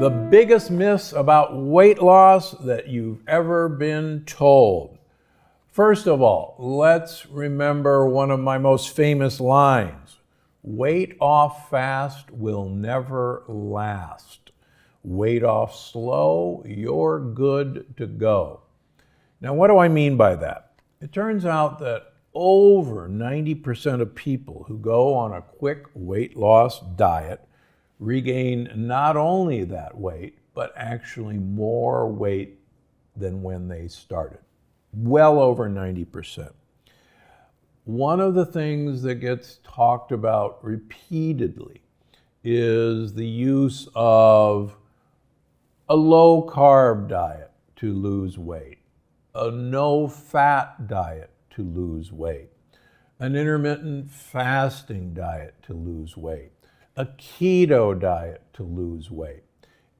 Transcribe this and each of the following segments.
The biggest myths about weight loss that you've ever been told. First of all, let's remember one of my most famous lines. Weight off fast will never last. Weight off slow, you're good to go. Now, what do I mean by that? It turns out that over 90% of people who go on a quick weight loss diet regain not only that weight, but actually more weight than when they started. Well over 90%. One of the things that gets talked about repeatedly is the use of a low-carb diet to lose weight, a no-fat diet to lose weight, an intermittent fasting diet to lose weight, a keto diet to lose weight.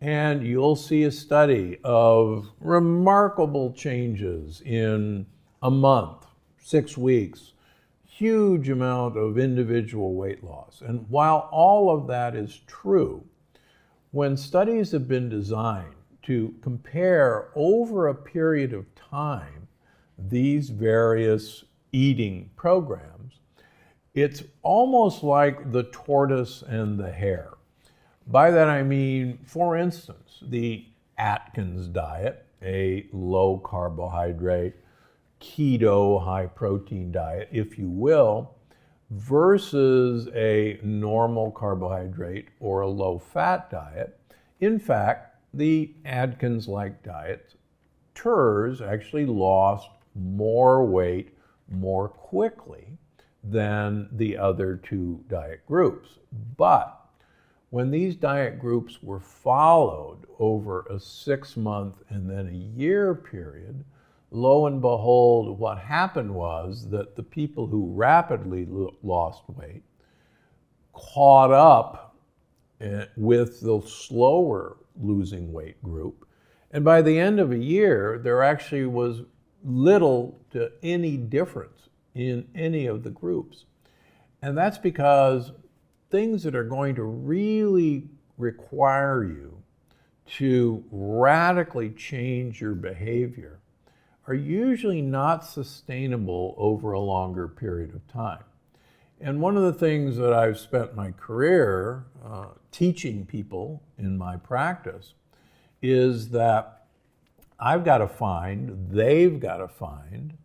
And you'll see a study of remarkable changes in a month, 6 weeks, huge amount of individual weight loss. And while all of that is true, when studies have been designed to compare over a period of time these various eating programs, it's almost like the tortoise and the hare. By that I mean, for instance, the Atkins diet, a low carbohydrate, keto, high protein diet, if you will, versus a normal carbohydrate or a low fat diet. In fact, the Atkins-like diet, TERS actually lost more weight more quickly than the other two diet groups. But when these diet groups were followed over a 6-month and then a year period, lo and behold, what happened was that the people who rapidly lost weight caught up with the slower losing weight group. And by the end of a year, there actually was little to any difference in any of the groups. And that's because things that are going to really require you to radically change your behavior are usually not sustainable over a longer period of time. And one of the things that I've spent my career teaching people in my practice is that I've got to find, they've got to find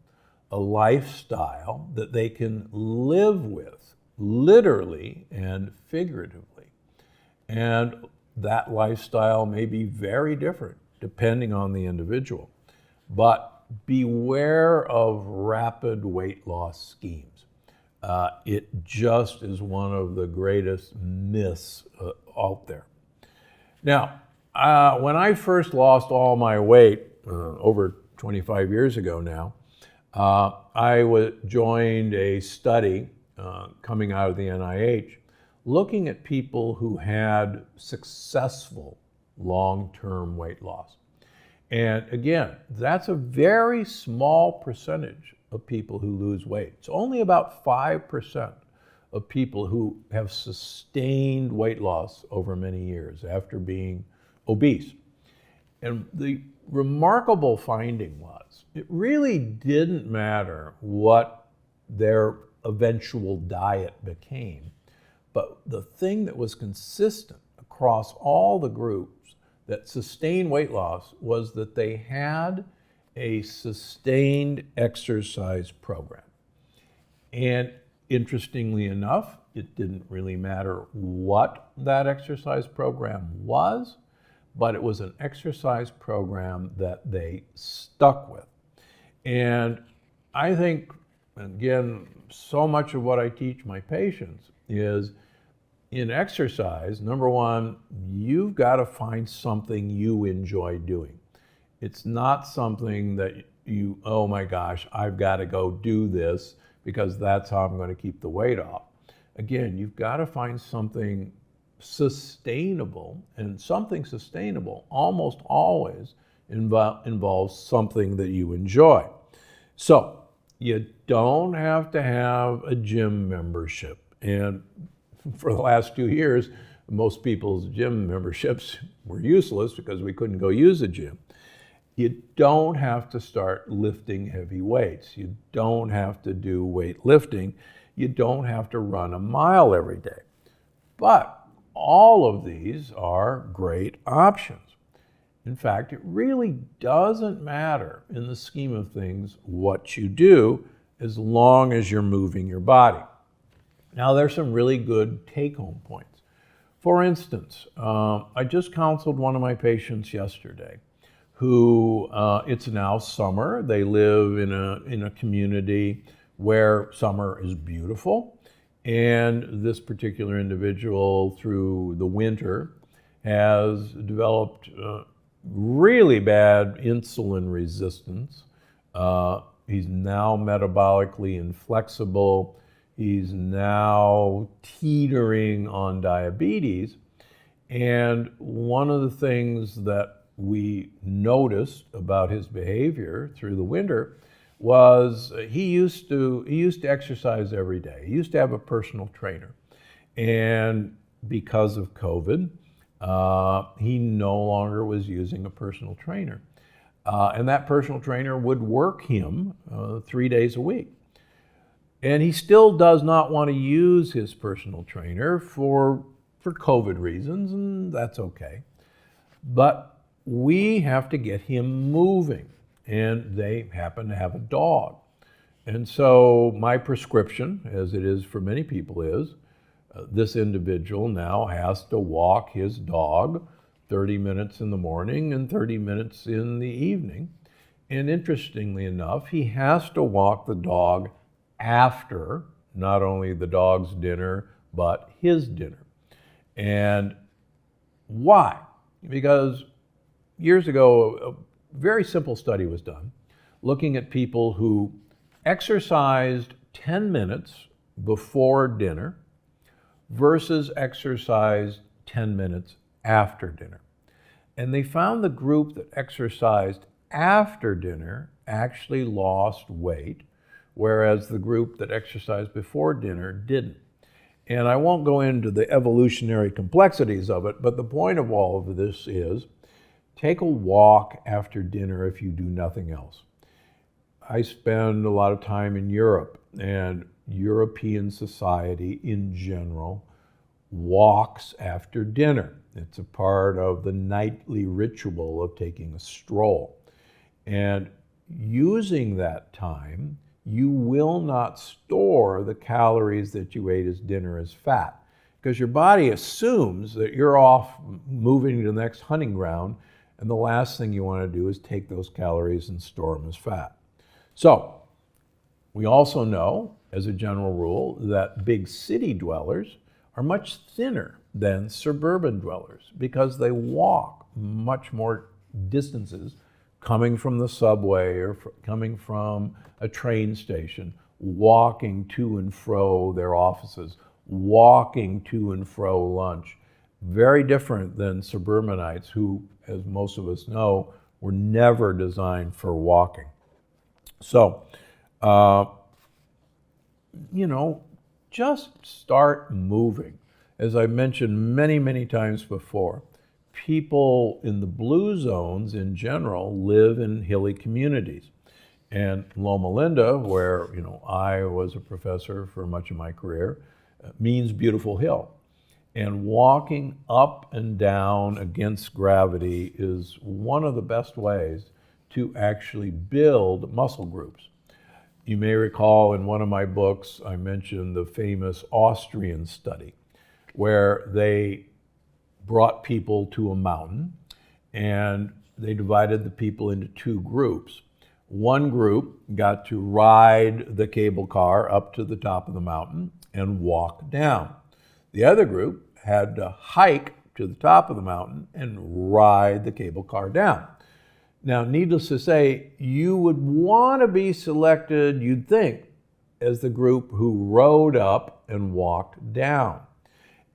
a lifestyle that they can live with, literally and figuratively. And that lifestyle may be very different depending on the individual. But beware of rapid weight loss schemes. It just is one of the greatest myths out there. Now, when I first lost all my weight over 25 years ago now, I joined a study coming out of the NIH looking at people who had successful long-term weight loss. And again, that's a very small percentage of people who lose weight. It's only about 5% of people who have sustained weight loss over many years after being obese. And the remarkable finding was, it really didn't matter what their eventual diet became, but the thing that was consistent across all the groups that sustained weight loss was that they had a sustained exercise program. And interestingly enough, it didn't really matter what that exercise program was, but it was an exercise program that they stuck with. And I think, again, so much of what I teach my patients is in exercise, number one, you've got to find something you enjoy doing. It's not something that you, oh my gosh, I've got to go do this because that's how I'm going to keep the weight off. Again, you've got to find something sustainable, and something sustainable almost always involves something that you enjoy. So you don't have to have a gym membership. And for the last 2 years, most people's gym memberships were useless because we couldn't go use a gym. You don't have to start lifting heavy weights. You don't have to do weightlifting. You don't have to run a mile every day. But all of these are great options. In fact, it really doesn't matter in the scheme of things what you do as long as you're moving your body. Now, there's some really good take-home points. For instance, I just counseled one of my patients yesterday who, it's now summer. They live in a community where summer is beautiful. And this particular individual, through the winter, has developed really bad insulin resistance. He's now metabolically inflexible. He's now teetering on diabetes. And one of the things that we noticed about his behavior through the winter was he used to exercise every day. He used to have a personal trainer. And because of COVID, he no longer was using a personal trainer. And that personal trainer would work him 3 days a week. And he still does not want to use his personal trainer for COVID reasons, and that's okay. But we have to get him moving, and they happen to have a dog. And so my prescription, as it is for many people, is this individual now has to walk his dog 30 minutes in the morning and 30 minutes in the evening. And interestingly enough, he has to walk the dog after not only the dog's dinner, but his dinner. And why? Because years ago, a very simple study was done looking at people who exercised 10 minutes before dinner versus exercised 10 minutes after dinner. And they found the group that exercised after dinner actually lost weight, whereas the group that exercised before dinner didn't. And I won't go into the evolutionary complexities of it, but the point of all of this is take a walk after dinner if you do nothing else. I spend a lot of time in Europe, and European society in general walks after dinner. It's a part of the nightly ritual of taking a stroll. And using that time, you will not store the calories that you ate as dinner as fat, because your body assumes that you're off moving to the next hunting ground, and the last thing you want to do is take those calories and store them as fat. So we also know, as a general rule, that big city dwellers are much thinner than suburban dwellers because they walk much more distances coming from the subway or coming from a train station, walking to and fro their offices, walking to and fro lunch. Very different than suburbanites who, as most of us know, were never designed for walking. So, just start moving. As I mentioned many, many times before, people in the blue zones in general live in hilly communities. And Loma Linda, where I was a professor for much of my career, means beautiful hill. And walking up and down against gravity is one of the best ways to actually build muscle groups. You may recall in one of my books, I mentioned the famous Austrian study, where they brought people to a mountain and they divided the people into two groups. One group got to ride the cable car up to the top of the mountain and walk down. The other group had to hike to the top of the mountain and ride the cable car down. Now, needless to say, you would want to be selected, you'd think, as the group who rode up and walked down.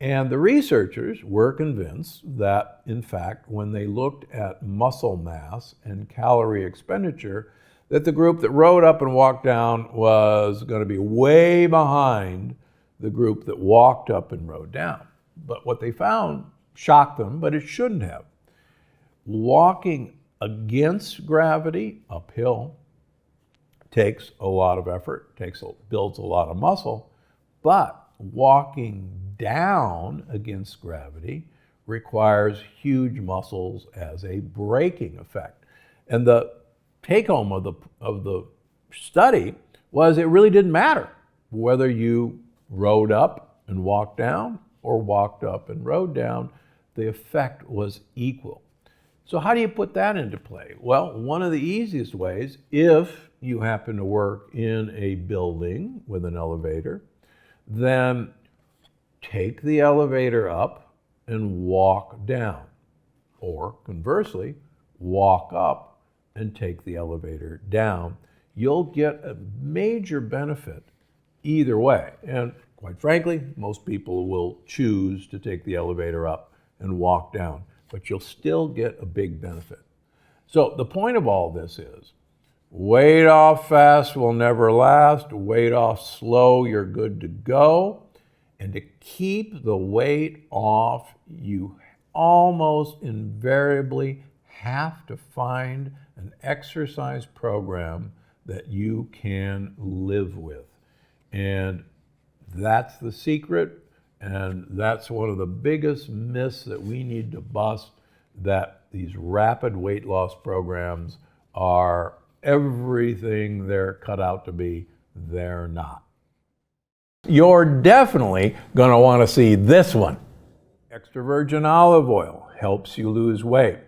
And the researchers were convinced that, in fact, when they looked at muscle mass and calorie expenditure, that the group that rode up and walked down was going to be way behind the group that walked up and rode down. But what they found shocked them, but it shouldn't have. Walking against gravity uphill takes a lot of effort, builds a lot of muscle, but walking down against gravity requires huge muscles as a braking effect. And the take home of the study was it really didn't matter whether you rode up and walked down or walked up and rode down, the effect was equal. So how do you put that into play? Well, one of the easiest ways, if you happen to work in a building with an elevator, then take the elevator up and walk down. Or conversely, walk up and take the elevator down. You'll get a major benefit either way. And quite frankly, most people will choose to take the elevator up and walk down, but you'll still get a big benefit. So the point of all this is, weight off fast will never last. Weight off slow, you're good to go. And to keep the weight off, you almost invariably have to find an exercise program that you can live with. And that's the secret, and that's one of the biggest myths that we need to bust, that these rapid weight loss programs are everything they're cut out to be. They're not. You're definitely going to want to see this one. Extra virgin olive oil helps you lose weight.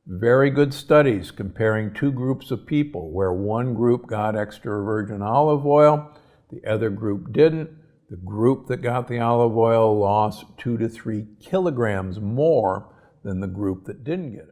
Very good studies comparing two groups of people where one group got extra virgin olive oil, the other group didn't. The group that got the olive oil lost 2 to 3 kilograms more than the group that didn't get it.